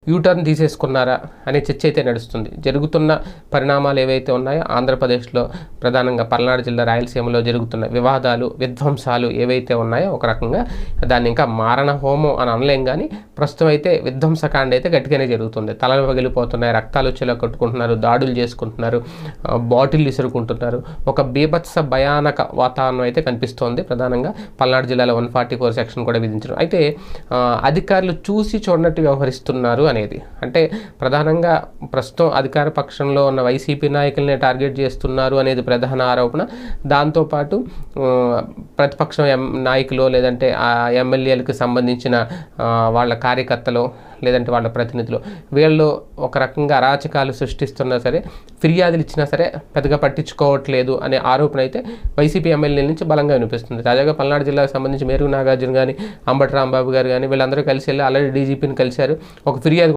U turn తీసేసుకున్నారా అనే చర్చ అయితే నడుస్తుంది. జరుగుతున్న పరిణామాలు ఏవైతే ఉన్నాయో ఆంధ్రప్రదేశ్లో ప్రధానంగా పల్నాడు జిల్లా రాయలసీమలో జరుగుతున్న వివాదాలు విధ్వంసాలు ఏవైతే ఉన్నాయో ఒక రకంగా దాన్ని ఇంకా మారణ హోమం అని అనలేం, కానీ ప్రస్తుతం అయితే విధ్వంసకాండ అయితే గట్టిగానే జరుగుతుంది. తలలు పగిలిపోతున్నాయి, రక్తాలు వచ్చేలా కట్టుకుంటున్నారు, దాడులు చేసుకుంటున్నారు, బాటిల్ విసురుకుంటున్నారు. ఒక బీభత్స భయానక వాతావరణం అయితే కనిపిస్తోంది. ప్రధానంగా పల్నాడు జిల్లాలో 144 సెక్షన్ కూడా విధించడం. అయితే అధికారులు చూసి చూడనట్టు వ్యవహరిస్తున్నారు అనేది, అంటే ప్రధానంగా ప్రస్తుతం అధికార పక్షంలో ఉన్న వైసీపీ నాయకులనే టార్గెట్ చేస్తున్నారు అనేది ప్రధాన ఆరోపణ. దాంతోపాటు ప్రతిపక్షం నాయకులు లేదంటే ఆ ఎమ్మెల్యేలకు సంబంధించిన వాళ్ళ కార్యకర్తలు లేదంటే వాళ్ళ ప్రతినిధులు వీళ్ళు ఒక రకంగా అరాచకాలు సృష్టిస్తున్నా సరే, ఫిర్యాదులు ఇచ్చినా సరే పెద్దగా పట్టించుకోవట్లేదు అనే ఆరోపణ అయితే వైసీపీ ఎమ్మెల్యేల నుంచి బలంగా వినిపిస్తుంది. తాజాగా పల్నాడు జిల్లాకు సంబంధించి మేరుగు నాగార్జున కానీ, అంబటి రాంబాబు గారు కానీ వీళ్ళందరూ కలిసి వెళ్ళి ఆల్రెడీ డీజీపీని కలిశారు. ఒక ఫిర్యాదు